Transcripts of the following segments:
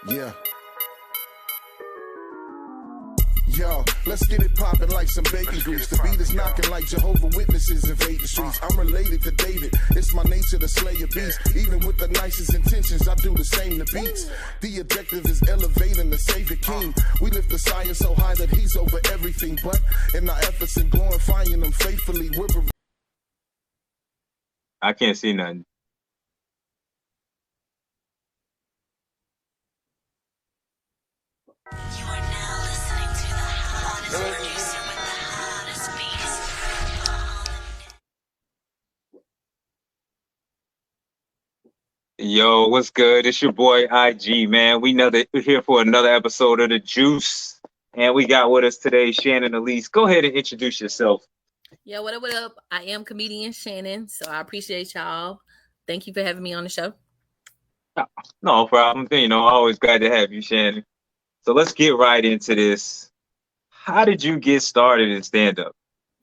Yeah. Yo, let's get it poppin' like some bacon grease. The beat is knocking like Jehovah Witnesses invade the streets. I'm related to David. It's my nature to slay a beast. Even with the nicest intentions, I do the same to beats. The objective is elevating the Savior King. We lift the Messiah so high that he's over everything. But in our efforts in glorifying him faithfully, we're... I can't see nothing. You are now listening to the hottest producer with the hottest beats. Yo, what's good? It's your boy IG, man. We're here for another episode of The Juice. And we got with us today Shannon Elise. Go ahead and introduce yourself. Yo, what up? I am comedian Shannon, so I appreciate y'all. Thank you for having me on the show. No problem. Always glad to have you, Shannon. So let's get right into this. How did you get started in stand-up?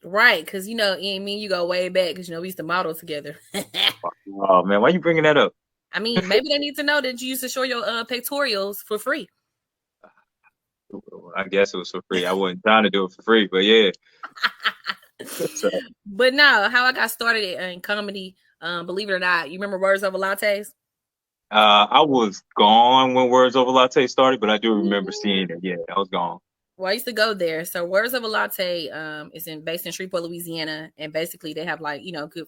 Right, because, you go way back because, we used to model together. Oh, man, why are you bringing that up? I mean, maybe they need to know that you used to show your pictorials for free. I guess it was for free. I wasn't trying to do it for free, but yeah. But no, how I got started in comedy, believe it or not, you remember Words Over Lattes? I was gone when Words Over Latte started, but I do remember seeing it. Yeah, I was gone. Well, I used to go there. So Words Over Latte is based in Shreveport, Louisiana, and basically they have good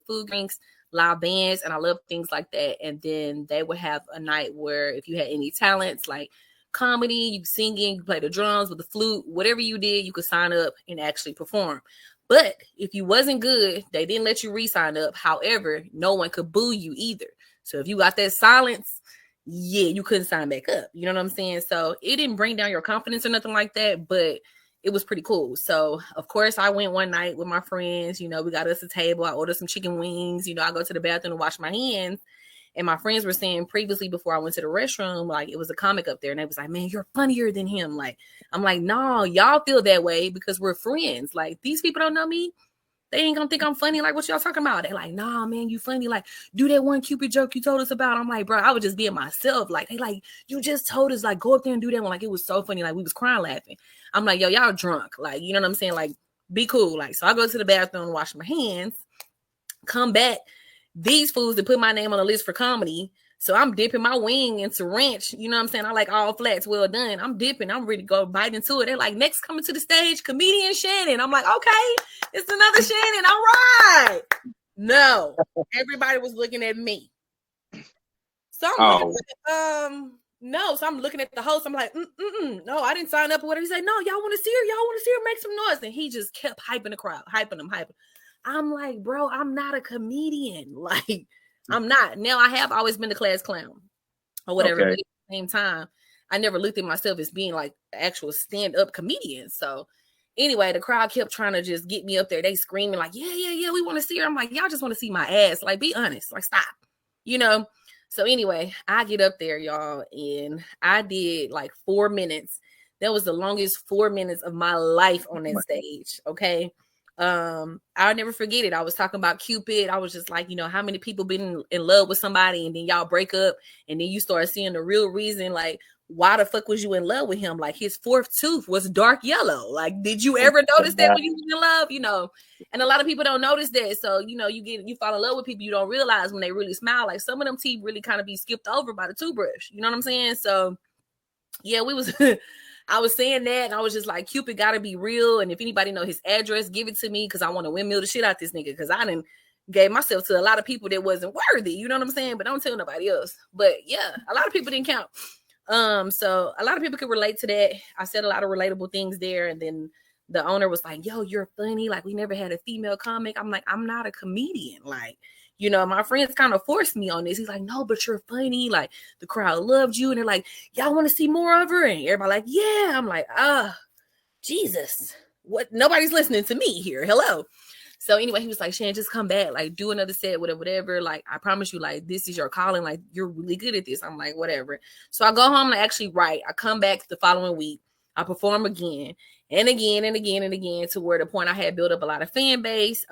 food, drinks, live bands, and I love things like that. And then they would have a night where if you had any talents like comedy, you singing, you play the drums with the flute, whatever you did, you could sign up and actually perform. But if you wasn't good, they didn't let you re-sign up. However, no one could boo you either. So if you got that silence, yeah, you couldn't sign back up. You know what I'm saying? So it didn't bring down your confidence or nothing like that, but it was pretty cool. So, of course, I went one night with my friends. We got us a table. I ordered some chicken wings. I go to the bathroom to wash my hands. And my friends were saying previously before I went to the restroom, like, it was a comic up there. And they was like, man, you're funnier than him. Like, I'm like, no, y'all feel that way because we're friends. Like, these people don't know me. They ain't gonna think I'm funny. Like, what y'all talking about? They're like, nah, man, you funny. Like, do that one Cupid joke you told us about. I'm like, bro, I was just being myself. Like, they like, you just told us, like, go up there and do that one. Like, it was so funny. Like, we was crying laughing. I'm like, yo, y'all drunk. Like, you know what I'm saying? Like, be cool. Like, so I go to the bathroom, wash my hands, come back. These fools that put my name on the list for comedy. So I'm dipping my wing into ranch. You know what I'm saying? I like all flats, well done. I'm dipping. I'm ready to go bite into it. They're like, next coming to the stage, comedian Shannon. I'm like, okay, it's another Shannon. All right. No, everybody was looking at me. So I'm looking at the host. I'm like, no, I didn't sign up or whatever. He's like, no, y'all want to see her? Y'all want to see her? Make some noise. And he just kept hyping the crowd, hyping them. I'm like, bro, I'm not a comedian. Like, I'm not. Now, I have always been the class clown or whatever. Okay. But at the same time, I never looked at myself as being like an actual stand-up comedian. So anyway, the crowd kept trying to just get me up there. They screaming like, yeah, we want to see her. I'm like, y'all just want to see my ass. Like, be honest. Like, stop. So anyway, I get up there, y'all, and I did like 4 minutes. That was the longest 4 minutes of my life on that stage, okay? I'll never forget it. I was talking about Cupid. I was just like, how many people been in love with somebody and then y'all break up and then you start seeing the real reason, like, why the fuck was you in love with him? Like, his fourth tooth was dark yellow. Like, did you ever notice that when you were in love? And a lot of people don't notice that. So, you fall in love with people you don't realize when they really smile. Like, some of them teeth really kind of be skipped over by the toothbrush. You know what I'm saying? So, yeah, I was saying that, and I was just like, Cupid gotta be real. And if anybody know his address, give it to me, because I want to windmill the shit out this nigga. Because I done gave myself to a lot of people that wasn't worthy. You know what I'm saying? But don't tell nobody else. But yeah, a lot of people didn't count. So a lot of people could relate to that. I said a lot of relatable things there, and then the owner was like, yo, you're funny. Like, we never had a female comic. I'm like, I'm not a comedian. Like, my friends kind of forced me on this. He's like, no, but you're funny. Like, the crowd loved you. And they're like, y'all want to see more of her? And everybody like, yeah. I'm like, Jesus. What? Nobody's listening to me here. Hello. So anyway, he was like, Shan, just come back. Like, do another set, whatever. Like, I promise you, like, this is your calling. Like, you're really good at this. I'm like, whatever. So I go home and actually write. I come back the following week. I perform again and again and again and again, to where the point I had built up a lot of fan base.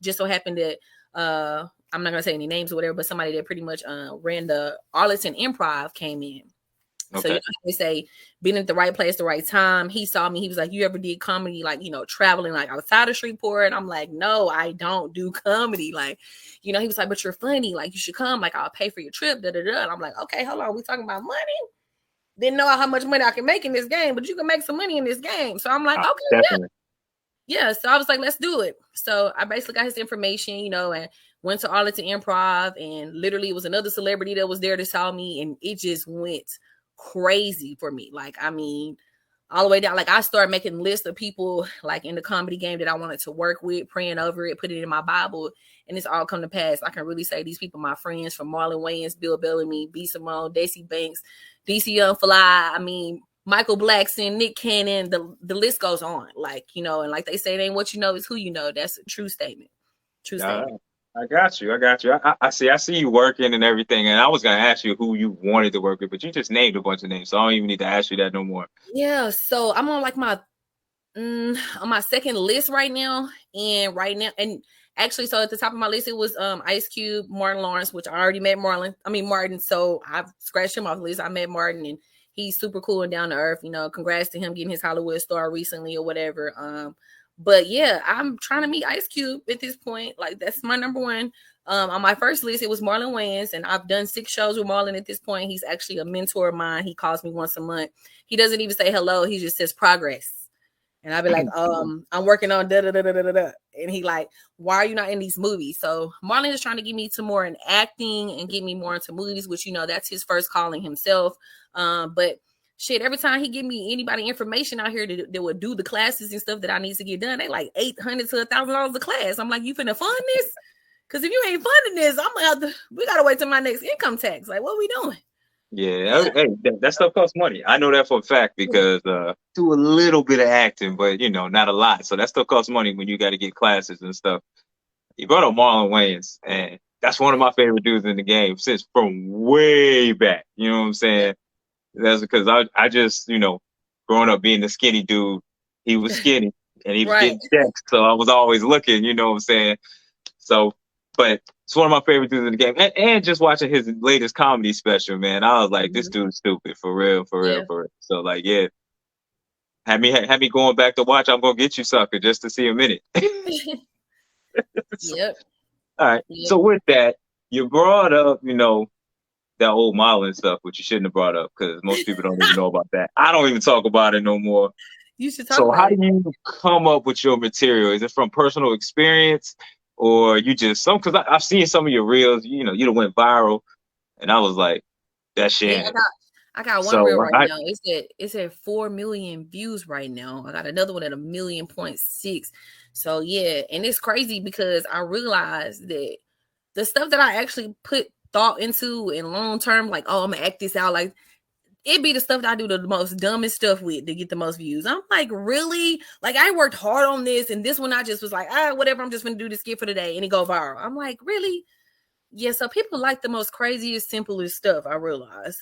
Just so happened that I'm not gonna say any names or whatever, but somebody that pretty much ran the Arlington Improv came in So you Okay. know how they say being at the right place, the right time. He saw me. He was like, "You ever did comedy? Like, traveling like outside of Shreveport?" And I'm like, "No, I don't do comedy." Like, he was like, "But you're funny. Like, you should come. Like, I'll pay for your trip." Da da da. And I'm like, "Okay, hold on. We talking about money? Didn't know how much money I can make in this game, but you can make some money in this game." So I'm like, "Okay, Definitely. yeah." So I was like, "Let's do it." So I basically got his information, and went to Arlington Improv, and literally it was another celebrity that was there to saw me, and it just went crazy for me. Like, I mean, all the way down. Like, I started making lists of people like in the comedy game that I wanted to work with, praying over it, put it in my Bible, and it's all come to pass. I can really say these people, my friends, from Marlon Wayans, Bill Bellamy, B. Simone, Daisy Banks, DC Young Fly. I mean, Michael Blackson, Nick Cannon. The list goes on. Like, and like they say, it ain't what you know, it's who you know. That's a true statement. True statement. I got you. I see you working and everything. And I was gonna ask you who you wanted to work with, but you just named a bunch of names, so I don't even need to ask you that no more. Yeah. So I'm on like on my second list right now, and actually, so at the top of my list it was Ice Cube, Martin Lawrence, which I already met Martin. So I've scratched him off the list. I met Martin, and he's super cool and down to earth. Congrats to him getting his Hollywood star recently or whatever. But yeah, I'm trying to meet Ice Cube at this point. Like, that's my number one. On my first list, it was Marlon Wayans, and I've done 6 shows with Marlon at this point. He's actually a mentor of mine. He calls me once a month. He doesn't even say hello. He just says progress. And I'll be like, I'm working on da da da da da da. And he like, why are you not in these movies? So Marlon is trying to get me to more in acting and get me more into movies, which, that's his first calling himself. But shit, every time he give me anybody information out here that would do the classes and stuff that I need to get done, they like $800 to $1,000 a class. I'm like, you finna fund this? Because if you ain't funding this, I'm gonna have to. We gotta wait till my next income tax. Like, what we doing? Yeah, hey, that stuff costs money. I know that for a fact because do a little bit of acting, but not a lot. So that stuff costs money when you got to get classes and stuff. You brought up Marlon Wayans, and that's one of my favorite dudes in the game since from way back. You know what I'm saying? That's because I just, growing up being the skinny dude, he was skinny and he was Right. getting checks. So I was always looking, you know what I'm saying? So, but it's one of my favorite dudes in the game. And just watching his latest comedy special, man, I was like, this dude's stupid, for real, for real, Yeah. for real. So, like, yeah, had me going back to watch, I'm going to get you, sucker, just to see a minute. Yep. All right. Yep. So with that, you brought up, that old modeling stuff, which you shouldn't have brought up because most people don't even know about that. I don't even talk about it no more. You should talk So about how it. do you come up with your material? Is it from personal experience or you just because I've seen some of your reels, you done went viral and I was like, that's shit. Yeah, I got one So reel right now. It's at 4 million views right now. I got another one at 1.6 million. So yeah, and it's crazy because I realized that the stuff that I actually put thought into in long term, like, oh, I'm gonna act this out, like it be the stuff that I do the most dumbest stuff with to get the most views. I'm like, really? Like, I worked hard on this, and this one I just was like, whatever, I'm just gonna do this skit for the day, and it go viral. I'm like, really? Yeah, so people like the most craziest, simplest stuff, I realize.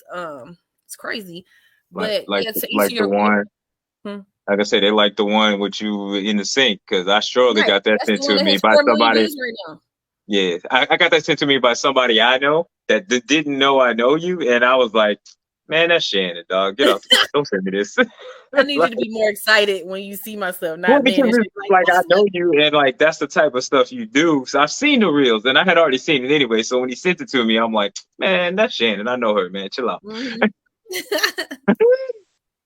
It's crazy. But like yeah, to like answer the your one, question. like I said, they like the one with you in the sink because I surely Right. got that That's sent the one to that me has by 4 million somebody. views right now. Yeah, I got that sent to me by somebody I know that didn't know I know you, and I was like, man, that's Shannon, dog. Get off the phone. Don't send me this. I need Like, you to be more excited when you see my stuff, well, not because man. it's like I know you, and like that's the type of stuff you do. So I've seen the reels, and I had already seen it anyway. So when he sent it to me, I'm like, man, that's Shannon. I know her, man. Chill out. Mhm.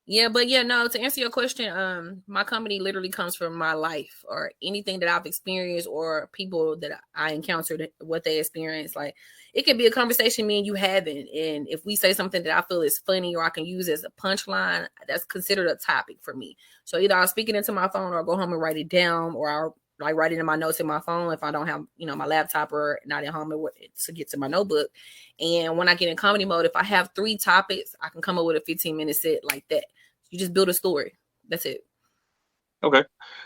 Yeah, but yeah, no, to answer your question, my comedy literally comes from my life or anything that I've experienced or people that I encountered, what they experienced. Like, it could be a conversation me and you having, and if we say something that I feel is funny or I can use as a punchline, that's considered a topic for me. So either I'll speak it into my phone or I'll go home and write it down, or I'll like write it in my notes in my phone if I don't have, my laptop or not at home to get to my notebook. And when I get in comedy mode, if I have 3 topics, I can come up with a 15-minute set like that. You just build a story. That's it. Okay.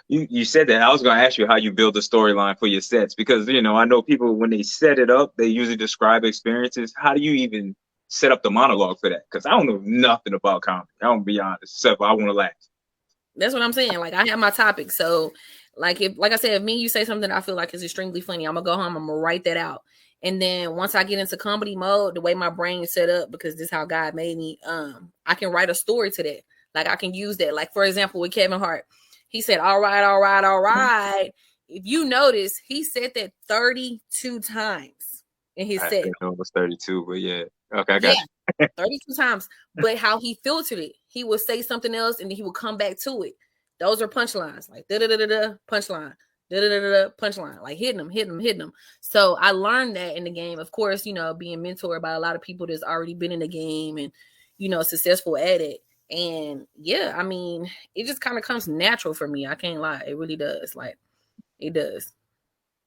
You said that. I was going to ask you how you build a storyline for your sets because, I know people, when they set it up, they usually describe experiences. How do you even set up the monologue for that? Because I don't know nothing about comedy. I don't be honest, except I want to laugh. That's what I'm saying. Like, I have my topic. So, like I said, if me and you say something I feel like is extremely funny, I'm going to go home, I'm going to write that out. And then once I get into comedy mode, the way my brain is set up, because this is how God made me, I can write a story to that. Like I can use that. Like for example, with Kevin Hart, he said, all right, all right, all right. If you notice, he said that 32 times in his I set. think it was 32, but yeah. Okay, I Yeah, got you. 32 times. But how he filtered it, he would say something else and then he would come back to it. Those are punchlines, like da da da da da punchline, da da da da punchline, like hitting them. So I learned that in the game. Of course, you know, being mentored by a lot of people that's already been in the game and, you know, successful at it. And yeah, I mean, it just kind of comes natural for me. I can't lie. It really does. Like, it does.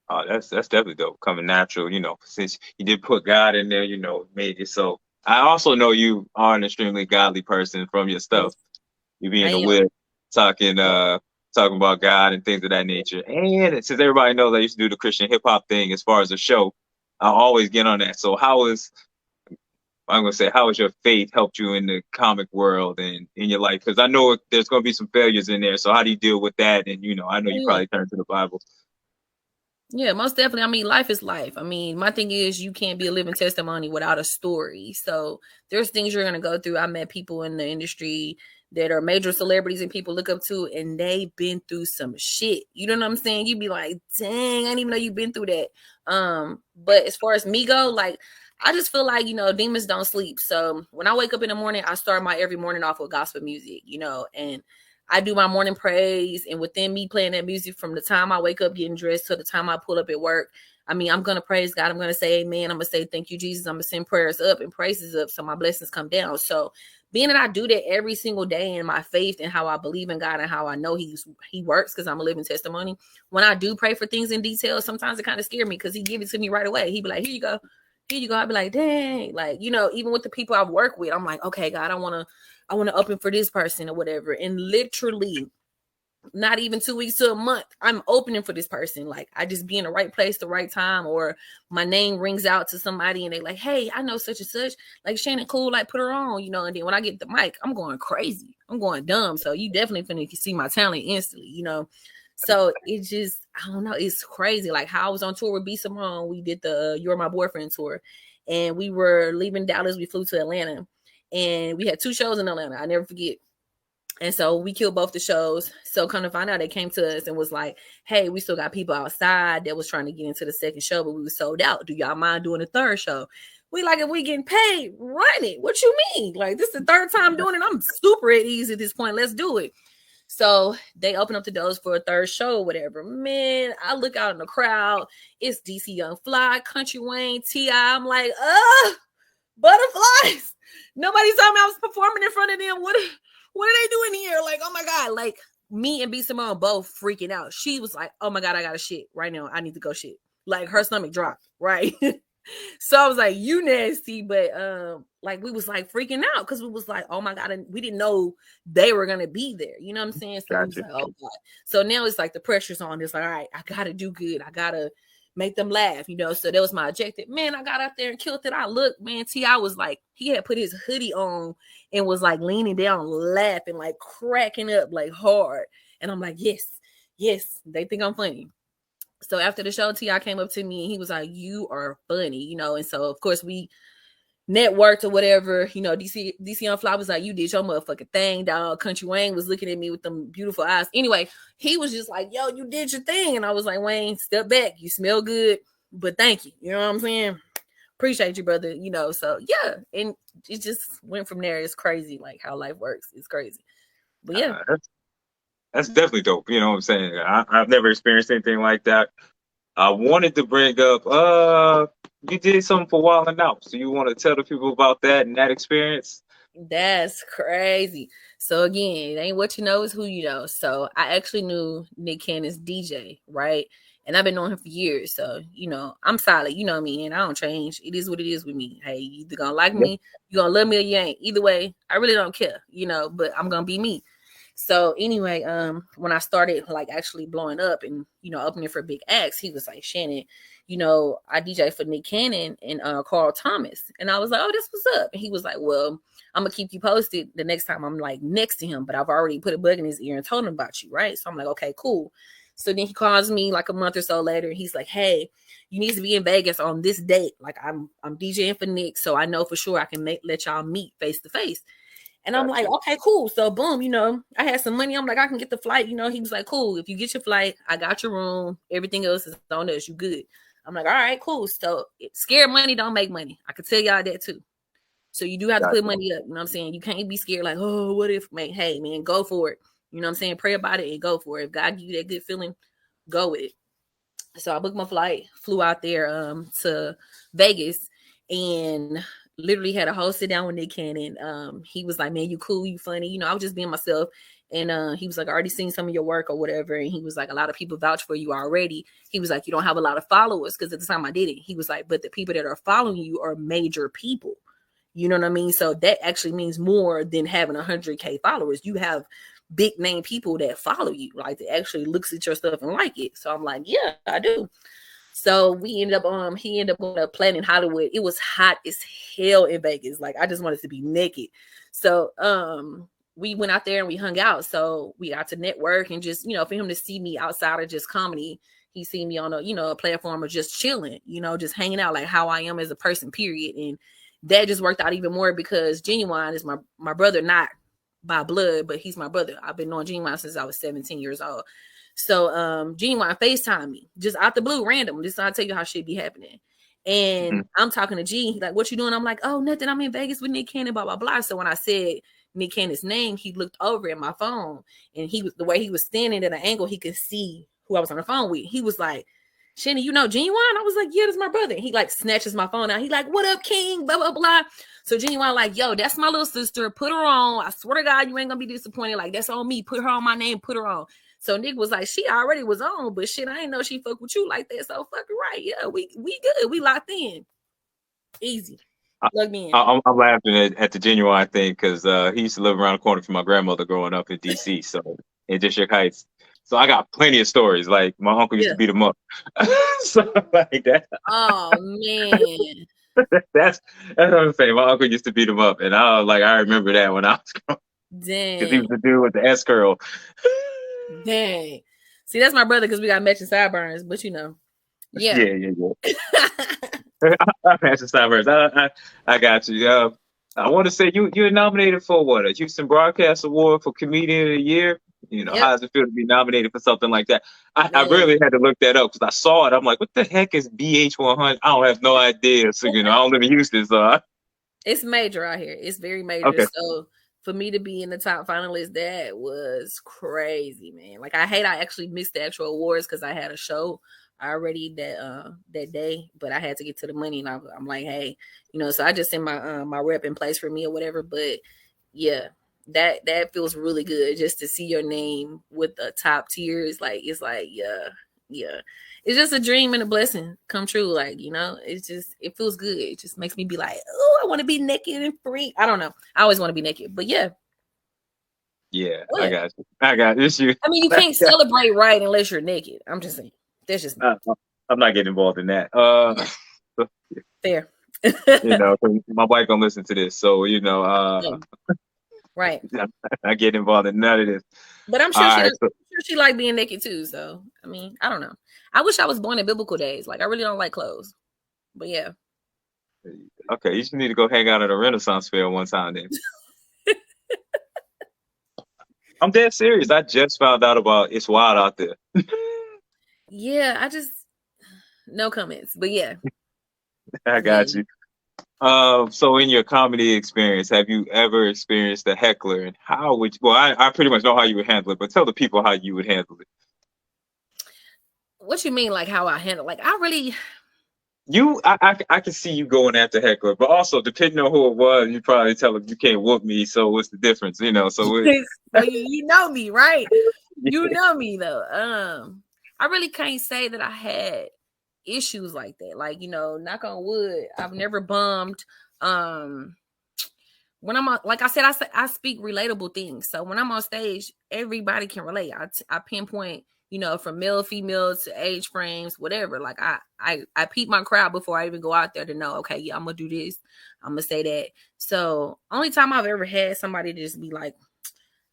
Oh, that's definitely dope. Coming natural, you know, since you did put God in there, you know, made it so. I also know you are an extremely godly person from your stuff. Yes, You be I in the am. whip, talking talking about God and things of that nature. And since everybody knows I used to do the Christian hip hop thing as far as a show, I always get on that. So how has your faith helped you in the comic world and in your life? Because I know there's gonna be some failures in there. So how do you deal with that? And you know, I know you Yeah. probably turn to the Bible. Yeah, most definitely. I mean, life is life. I mean, my thing is you can't be a living testimony without a story. So there's things you're going to go through. I met people in the industry that are major celebrities and people look up to, and they've been through some shit. You know what I'm saying? You'd be like, dang, I didn't even know you've been through that. But as far as me go, like, I just feel like, you know, demons don't sleep. So when I wake up in the morning, I start my every morning off with gospel music, you know, and I do my morning praise, and within me playing that music from the time I wake up getting dressed to the time I pull up at work, I mean, I'm going to praise God. I'm going to say amen. I'm going to say thank you, Jesus. I'm going to send prayers up and praises up so my blessings come down. So being that I do that every single day in my faith and how I believe in God and how I know he works because I'm a living testimony, when I do pray for things in detail, sometimes it kind of scares me because he give it to me right away. He be like, here you go. Here you go. I'd be like, dang, like, you know, even with the people I've worked with, I'm like, okay, God, I want to open for this person or whatever. And literally not even 2 weeks to a month, I'm opening for this person. Like I just be in the right place, the right time, or my name rings out to somebody and they like, hey, I know such and such, like Shannon cool, like put her on, you know. And then when I get the mic, I'm going crazy. I'm going dumb. So you definitely finna see my talent instantly, you know. So it just, I don't know, it's crazy. Like how I was on tour with B Simone. We did the You're My Boyfriend tour and we were leaving Dallas. We flew to Atlanta and we had 2 shows in Atlanta. I never forget. And so we killed both the shows. So come to find out, they came to us and was like, hey, we still got people outside that was trying to get into the second show, but we were sold out. Do y'all mind doing the third show? We like, if we getting paid, run it. What you mean? Like, this is the third time doing it. I'm super at ease at this point. Let's do it. So they open up the doors for a third show or whatever. Man, I look out in the crowd. It's DC Young Fly, Country Wayne, T.I. I'm like, butterflies. Nobody saw me. I was performing in front of them. What are they doing here? Like, oh my God. Like me and B Simone both freaking out. She was like, oh my God, I got to shit right now. I need to go shit. Like her stomach dropped, right? So I was like, you nasty. But like we was like freaking out because we was like, oh my God. And we didn't know they were gonna be there. You know what I'm saying? So we was like, oh God. So now it's like the pressure's on. It's like, all right, I gotta do good. I gotta make them laugh, you know. So that was my objective. Man, I got out there and killed it. I looked, man, T.I. was like, he had put his hoodie on and was like leaning down, laughing, like cracking up like hard. And I'm like, yes, they think I'm funny. So after the show, T.I. came up to me and he was like, you are funny, you know. And so of course we networked or whatever, you know. DC on Fly was like, you did your motherfucking thing, dog. Country Wayne was looking at me with them beautiful eyes. Anyway, he was just like, yo, you did your thing. And I was like, Wayne, step back. You smell good, but thank you. You know what I'm saying? Appreciate you, brother. You know, so yeah. And it just went from there. It's crazy, like how life works. It's crazy. But yeah. That's definitely dope. You know what I'm saying? I've never experienced anything like that. I wanted to bring up, you did something for Wildin' Out. So you want to tell the people about that and that experience? That's crazy. So again, it ain't what you know, is who you know. So I actually knew Nick Cannon's DJ, right? And I've been knowing him for years. So, you know, I'm solid. You know me, and I don't change. It is what it is with me. Hey, you either gonna like me, you gonna love me, or you ain't. Either way, I really don't care, you know, but I'm gonna be me. So anyway, when I started like actually blowing up and, you know, opening for big acts, he was like, Shannon, you know, I DJ for Nick Cannon and Carl Thomas. And I was like, oh, this was up. And he was like, well, I'm gonna keep you posted the next time I'm like next to him, but I've already put a bug in his ear and told him about you, right? So I'm like, okay, cool. So then he calls me like a month or so later. And he's like, hey, you need to be in Vegas on this date. Like I'm DJing for Nick, so I know for sure I can let y'all meet face to face. And I'm like, okay, cool. So boom, I had some money. I'm like, I can get the flight. He was like, cool. If you get your flight, I got your room. Everything else is on us. You good. I'm like, all right, cool. So scared money don't make money. I could tell y'all that too. So you do have to put money up. You know what I'm saying? You can't be scared like, oh, what if, man? Hey, man, go for it. You know what I'm saying? Pray about it and go for it. If God give you that good feeling, go with it. So I booked my flight, flew out there to Vegas, and literally had a whole sit down with Nick Cannon. He was like, man, you cool, you funny. I was just being myself. And he was like, I already seen some of your work or whatever. And he was like, a lot of people vouch for you already. He was like, you don't have a lot of followers, because at the time I did it. He was like, but the people that are following you are major people. You know what I mean? So that actually means more than having 100K followers. You have big name people that follow you, like that actually looks at your stuff and like it. So I'm like, yeah, I do. So he ended up planning Hollywood. It was hot as hell in Vegas. Like I just wanted to be naked. So we went out there and we hung out. So we got to network and just, for him to see me outside of just comedy, he seen me on a platform of just chilling, just hanging out, like how I am as a person, period. And that just worked out even more because Genuine is my brother, not by blood, but he's my brother. I've been knowing Genuine since I was 17 years old. So Genuine FaceTime me just out the blue, random. Just I'll tell you how shit be happening. And I'm talking to G, like, what you doing? I'm like, oh, nothing. I'm in Vegas with Nick Cannon, blah, blah, blah. So when I said Nick Cannon's name, he looked over at my phone, and the way he was standing at an angle, he could see who I was on the phone with. He was like, Shanny, Genuine? I was like, yeah, that's my brother. And he like snatches my phone out. He like, what up, King? Blah, blah, blah. So Genuine like, yo, that's my little sister. Put her on. I swear to God, you ain't gonna be disappointed. Like, that's on me. Put her on my name. Put her on. So Nick was like, she already was on, but shit, I didn't know she fuck with you like that. So fucking right. Yeah, we good. We locked in. Easy. Plug me in. I'm laughing at the Genuine thing because he used to live around the corner from my grandmother growing up in DC, so in District Heights. So I got plenty of stories. Like my uncle used to beat him up. So like that. Oh man. That's what I'm saying. My uncle used to beat him up, and I remember that when I was growing. Dang. Because he was the dude with the S curl. Dang. See, that's my brother because we got matching sideburns, but Yeah. Yeah. I matching sideburns. I got you. I want to say you're nominated for what? A Houston Broadcast Award for Comedian of the Year. How does it feel to be nominated for something like that? I really had to look that up because I saw it. I'm like, what the heck is BH100? I don't have no idea. So, I don't live in Houston, so it's major out here. It's very major. Okay. So for me to be in the top finalists, that was crazy, man. Like I actually missed the actual awards because I had a show already that day, but I had to get to the money, and I'm like, hey, so I just sent my rep in place for me or whatever. But yeah. That feels really good just to see your name with the top tiers. Like it's like yeah, it's just a dream and a blessing come true. Like it feels good. It just makes me be like, oh, I want to be naked and free. I don't know. I always want to be naked, but yeah. I got you. I got you. I mean, you can't celebrate right unless you're naked. I'm just saying. That's just me. I'm not getting involved in that. Fair. My wife gonna listen to this, so Right. I get involved in none of this. But I'm sure she like being naked too. So I mean, I don't know. I wish I was born in biblical days. Like I really don't like clothes. But yeah. Okay, you should need to go hang out at a Renaissance fair one time then. I'm dead serious. I just found out about It's Wild Out There. Yeah, no comments. But yeah. I got you. So in your comedy experience, have you ever experienced a heckler, and how would you, well, I pretty much know how you would handle it, but tell the people how you would handle it. What you mean, like how I handle? Like I really, I can see you going after heckler, but also depending on who it was, you probably tell them you can't whoop me. So what's the difference? So you know me, right? You know me though. I really can't say that I had issues like that. Like, knock on wood, I've never bummed. When I'm on, like I said, I speak relatable things. So when I'm on stage, everybody can relate. I pinpoint, from male, female to age frames, whatever. Like I peep my crowd before I even go out there to know, okay, yeah, I'm gonna do this, I'm gonna say that. So only time I've ever had somebody just be like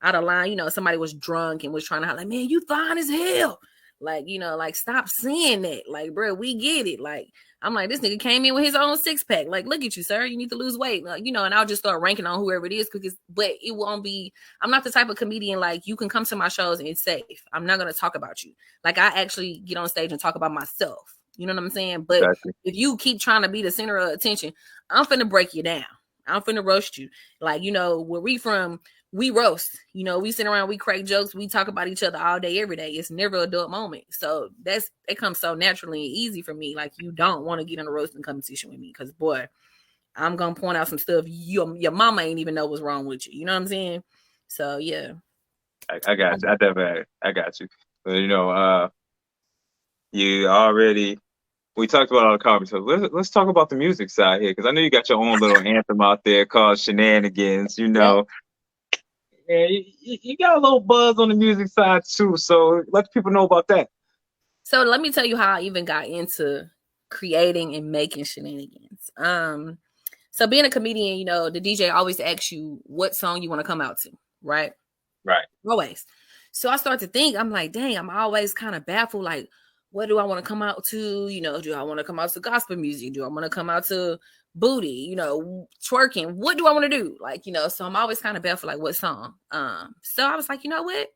out of line, somebody was drunk and was trying to like, man, you fine as hell. Like, you know, like, stop saying that. Like, bro, we get it. Like, I'm like, this nigga came in with his own 6-pack. Like, look at you, sir. You need to lose weight. Like, you know, and I'll just start ranking on whoever it is, because, but it won't be, I'm not the type of comedian, like, you can come to my shows and it's safe. I'm not going to talk about you. Like, I actually get on stage and talk about myself. You know what I'm saying? But Exactly. if you keep trying to be the center of attention, I'm finna break you down. I'm finna roast you. Like, you know, where we from, we roast. You know, we sit around, we crack jokes, we talk about each other all day, every day. It's never a dull moment. So it comes so naturally and easy for me. Like, you don't want to get in a roasting competition with me, because, boy, I'm gonna point out some stuff your mama ain't even know what's wrong with you. You know what I'm saying? So yeah. I got you. I got you. But you know, you already. We talked about all the comedy stuff. Let's talk about the music side here, because I know you got your own little anthem out there called Shenanigans. You know, yeah, you got a little buzz on the music side too. So let people know about that. So let me tell you how I even got into creating and making shenanigans. So being a comedian, you know, the DJ always asks you what song you want to come out to, right? Right. Always. So I start to think, I'm like, dang, I'm always kind of baffled. Like, what do I want to come out to? You know, do I want to come out to gospel music? Do I want to come out to booty, you know, twerking? What do I want to do? Like, you know, so I'm always kind of baffled, like, what song? So I was like, you know what?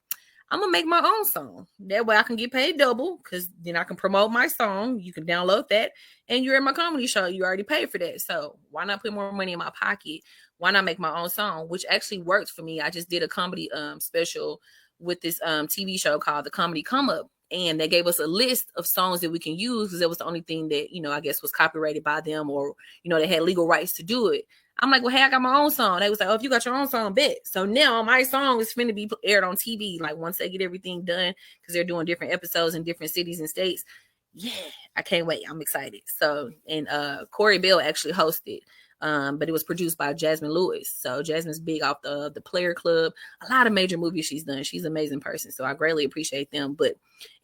I'm gonna make my own song. That way I can get paid double, because then I can promote my song. You can download that, and you're in my comedy show. You already paid for that. So why not put more money in my pocket? Why not make my own song? Which actually works for me. I just did a comedy special with this TV show called The Comedy Come Up. And they gave us a list of songs that we can use, because it was the only thing that, you know, I guess was copyrighted by them, or, you know, they had legal rights to do it. I'm like, well, hey, I got my own song. They was like, oh, if you got your own song, bet. So now my song is finna be aired on TV. Like, once they get everything done, because they're doing different episodes in different cities and states. Yeah, I can't wait. I'm excited. So, and Corey Bell actually hosted, but it was produced by Jasmine Lewis. So Jasmine's big off the Player Club. A lot of major movies she's done. She's an amazing person. So I greatly appreciate them. But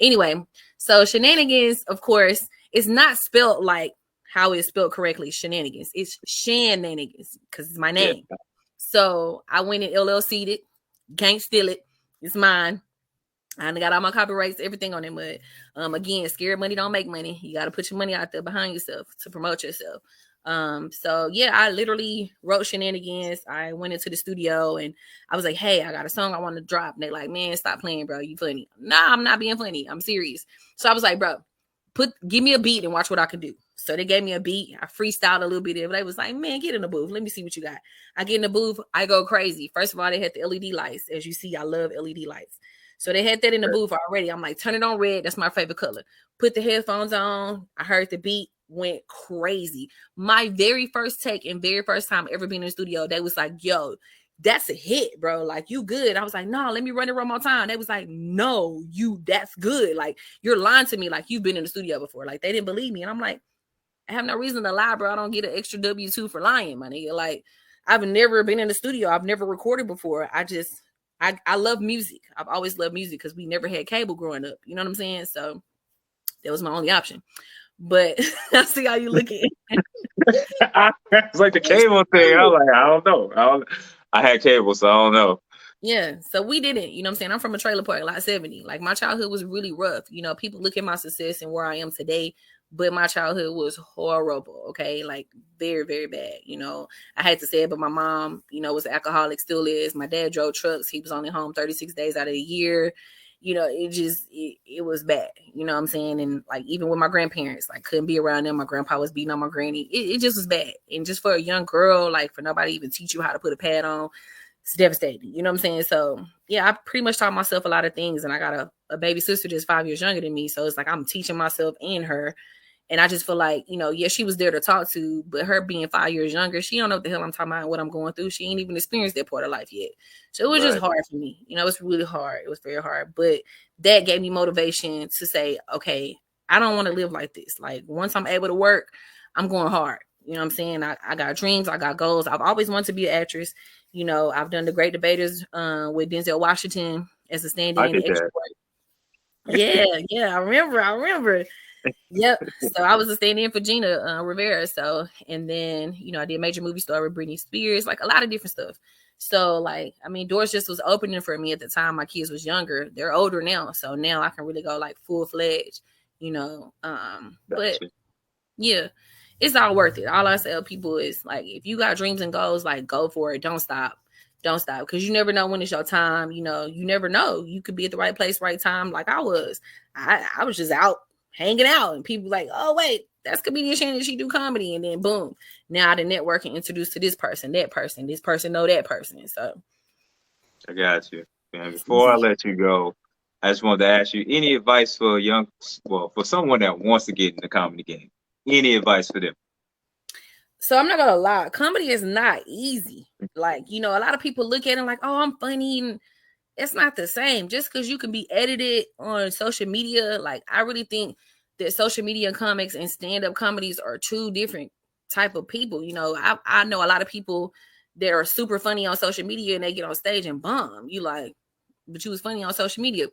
anyway, so Shenanigans, of course, is not spelled like how it's spelled correctly, shenanigans. It's Shenanigans, because it's my name. Yeah. So I went and LLC'd it. Can't steal it. It's mine. I got all my copyrights, everything on it. But again, scared money don't make money. You got to put your money out there behind yourself to promote yourself. So yeah, I literally wrote Shenanigans. I went into the studio and I was like, hey, I got a song I want to drop. And they're like, man, stop playing, bro. You funny. Nah, I'm not being funny. I'm serious. So I was like, bro, give me a beat and watch what I can do. So they gave me a beat. I freestyled a little bit of it. They was like, man, get in the booth. Let me see what you got. I get in the booth. I go crazy. First of all, they had the LED lights. As you see, I love LED lights. So they had that in the booth already. I'm like, turn it on red. That's my favorite color. Put the headphones on. I heard the beat. Went crazy. My very first take and very first time ever being in the studio, they was like, yo, that's a hit, bro. Like, you good. I was like, no, let me run it one more time. They was like, no, that's good. Like, you're lying to me. Like, you've been in the studio before. Like, they didn't believe me. And I'm like, I have no reason to lie, bro. I don't get an extra W-2 for lying, my nigga. Like, I've never been in the studio. I've never recorded before. I love music. I've always loved music because we never had cable growing up. You know what I'm saying? So that was my only option. But I see how you look at it. It's like the cable thing. I was like, I don't know. I had cable, so I don't know. Yeah, so we didn't, you know what I'm saying? I'm from a trailer park, lot 70. Like, my childhood was really rough. You know, people look at my success and where I am today, but my childhood was horrible, okay? Like, very, very bad. You know, I hate to say it, but my mom, you know, was an alcoholic, still is. My dad drove trucks. He was only home 36 days out of the year. You know, it was bad, you know what I'm saying? And like, even with my grandparents, like, couldn't be around them. My grandpa was beating on my granny. It just was bad. And just for a young girl, like, for nobody to even teach you how to put a pad on, it's devastating. You know what I'm saying? So yeah, I pretty much taught myself a lot of things. And I got a baby sister that's 5 years younger than me. So it's like, I'm teaching myself and her. And I just feel like, you know, yeah, she was there to talk to, but her being 5 years younger, she don't know what the hell I'm talking about, what I'm going through. She ain't even experienced that part of life yet. So it was just hard for me. You know, it's really hard. It was very hard. But that gave me motivation to say, okay, I don't want to live like this. Like, once I'm able to work, I'm going hard. You know what I'm saying? I got dreams. I got goals. I've always wanted to be an actress. You know, I've done The Great Debaters with Denzel Washington as a stand-in. Yeah, I remember. Yep. So I was a stand-in for Gina Rivera. So, and then, you know, I did Major Movie Star with Britney Spears, like a lot of different stuff. So like, I mean, doors just was opening for me at the time. My kids was younger. They're older now. So now I can really go like full fledged, you know. But Gotcha. yeah, it's all worth it. All I tell people is like, if you got dreams and goals, like go for it. Don't stop. Don't stop. Because you never know when it's your time. You know, you never know. You could be at the right place, right time, like I was. I was just out hanging out, and people like, oh wait, that's comedian Shannon. She do comedy, and then boom, now the networking introduced to this person, that person, this person know that person. So I got you. And it's before I easy. let you go, I just wanted to ask you any advice for for someone that wants to get in the comedy game. Any advice for them? So I'm not gonna lie, comedy is not easy. Like, you know, a lot of people look at it like, oh, I'm funny, and it's not the same. Just because you can be edited on social media, like I really think that social media comics and stand-up comedies are two different type of people. You know, I know a lot of people that are super funny on social media and they get on stage and bomb. You like, but you was funny on social media.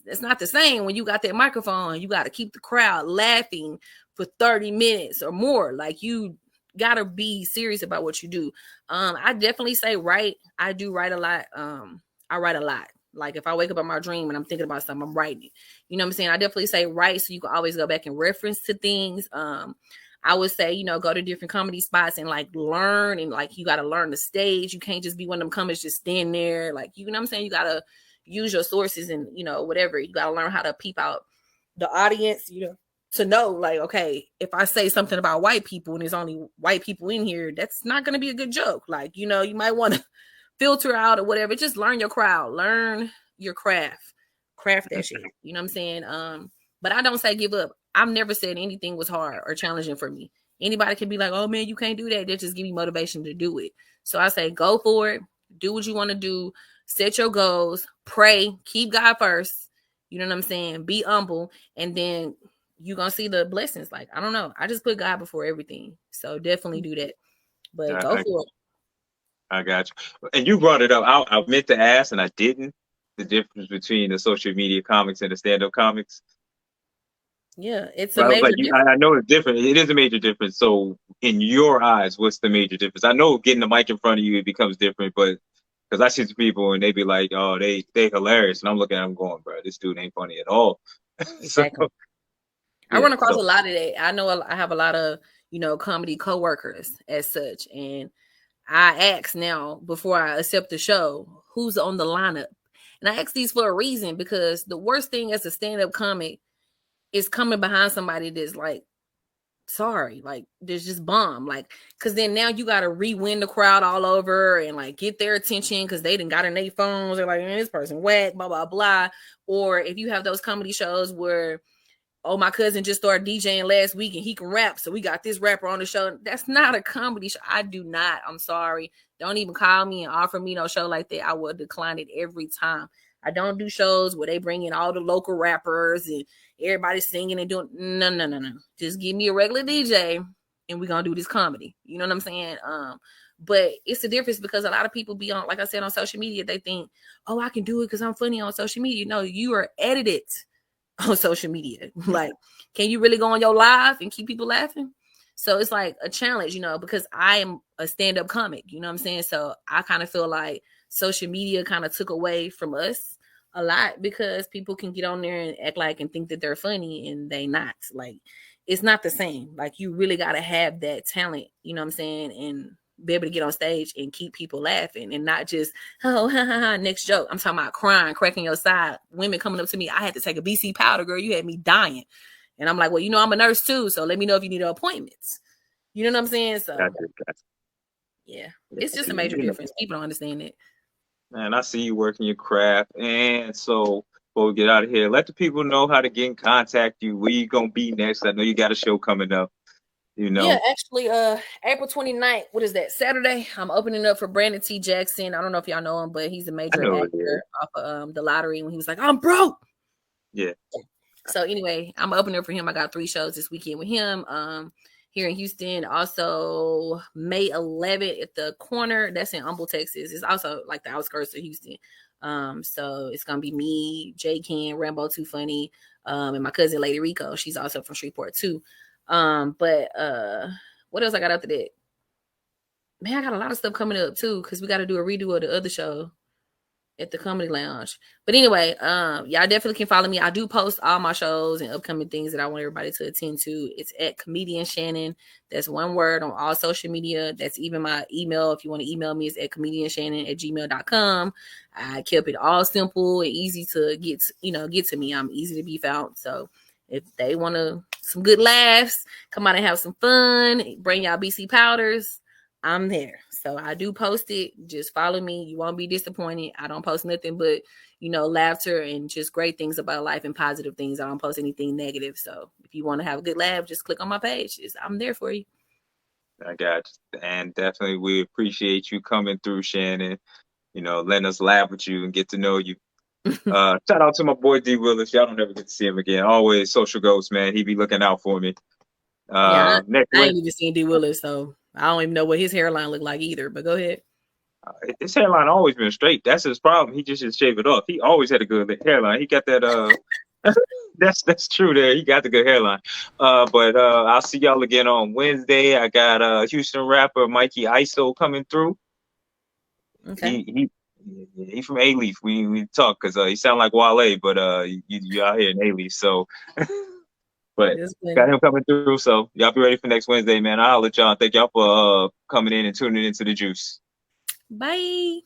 It's not the same when you got that microphone. You got to keep the crowd laughing for 30 minutes or more. Like you gotta be serious about what you do. I definitely say write. I do write a lot. I write a lot. Like if I wake up in my dream and I'm thinking about something, I'm writing it. You know what I'm saying? I definitely say write so you can always go back and reference to things. I would say, you know, go to different comedy spots and like learn, and like you got to learn the stage. You can't just be one of them comics just stand there. Like, you know what I'm saying? You got to use your sources and, you know, whatever. You got to learn how to peep out the audience, you know, to know like, okay, if I say something about white people and there's only white people in here, that's not going to be a good joke. Like, you know, you might want to filter out or whatever. Just learn your crowd, learn your craft that shit. You know what I'm saying? But I don't say give up. I've never said anything was hard or challenging for me. Anybody can be like, oh man, you can't do that. They just give me motivation to do it. So I say, go for it. Do what you want to do. Set your goals. Pray. Keep God first. You know what I'm saying? Be humble. And then you're going to see the blessings. Like, I don't know. I just put God before everything. So definitely do that. But go I, for it. I got you. And you brought it up. I meant to ask, and I didn't. The difference between the social media comics and the stand-up comics. Yeah, it's a But I was major like, difference. I know it's different. It is a major difference. So, in your eyes, what's the major difference? I know getting the mic in front of you, it becomes different, but because I see some people and they be like, oh, they hilarious, and I'm looking at them going, bro, this dude ain't funny at all. So, Exactly. I yeah. run across So, a lot of that. I know I have a lot of, you know, comedy coworkers as such. And I ask now before I accept the show, who's on the lineup? And I ask these for a reason, because the worst thing as a stand-up comic is coming behind somebody that's like, sorry, like there's just bomb. Like, cause then now you gotta re-win the crowd all over and like get their attention because they done got in their phones. They're like, man, this person whack, blah, blah, blah. Or if you have those comedy shows where, oh, my cousin just started DJing last week and he can rap, so we got this rapper on the show. That's not a comedy show. I do not. I'm sorry. Don't even call me and offer me no show like that. I will decline it every time. I don't do shows where they bring in all the local rappers and everybody singing and doing no. Just give me a regular DJ and we're gonna do this comedy. You know what I'm saying? But it's a difference because a lot of people be on, like I said, on social media, they think, oh, I can do it because I'm funny on social media. No, you are edited on social media. Like, can you really go on your live and keep people laughing? So it's like a challenge, you know, because I am a stand-up comic, you know what I'm saying? So I kind of feel like social media kind of took away from us a lot because people can get on there and act like and think that they're funny and they not. Like, it's not the same. Like, you really got to have that talent, you know what I'm saying? And be able to get on stage and keep people laughing and not just, oh, ha, ha, ha, next joke. I'm talking about crying, cracking your side. Women coming up to me, I had to take a BC powder, girl. You had me dying. And I'm like, well, you know, I'm a nurse too. So let me know if you need appointments. You know what I'm saying? So, gotcha. yeah, it's just a major difference. People don't understand it. Man, I see you working your craft. And so, before we get out of here, let the people know how to get in contact you. Where you going to be next? I know you got a show coming up. You know. Yeah, actually, April 29th, what is that? Saturday. I'm opening up for Brandon T. Jackson. I don't know if y'all know him, but he's a major actor off of the lottery when he was like, I'm broke. Yeah. So anyway, I'm opening up for him. I got 3 shows this weekend with him. Here in Houston. Also, May 11th at the Corner. That's in Humble, Texas. It's also like the outskirts of Houston. So it's gonna be me, Jay Ken, Rambo Too Funny, and my cousin Lady Rico. She's also from Shreveport too. But what else I got after that? Man, I got a lot of stuff coming up too, because we got to do a redo of the other show at the Comedy Lounge. But anyway, y'all definitely can follow me. I do post all my shows and upcoming things that I want everybody to attend to. It's at Comedian Shannon. That's one word on all social media. That's even my email. If you want to email me, it's at comedianshannon@gmail.com. I kept it all simple and easy to get to me. I'm easy to be found. So if they want some good laughs, come out and have some fun, bring y'all BC powders, I'm there. So I do post it. Just follow me. You won't be disappointed. I don't post nothing but, laughter and just great things about life and positive things. I don't post anything negative. So if you want to have a good laugh, just click on my page. I'm there for you. I got you. And definitely we appreciate you coming through, Shannon, letting us laugh with you and get to know you. Shout out to my boy D Willis. Y'all don't ever get to see him again. Always social ghost, man. He be looking out for me. I ain't even seen D Willis, so I don't even know what his hairline looked like either, but go ahead. His hairline always been straight. That's his problem. He just should shave it off. He always had a good hairline. He got that that's true there. He got the good hairline. But I'll see y'all again on Wednesday. I got Houston rapper Mikey ISO coming through. Okay. He from A-Leaf. We talk because he sound like Wale, but you out here in A-Leaf, so but got him coming through. So y'all be ready for next Wednesday, man. I'll let y'all. Thank y'all for coming in and tuning into the juice. Bye.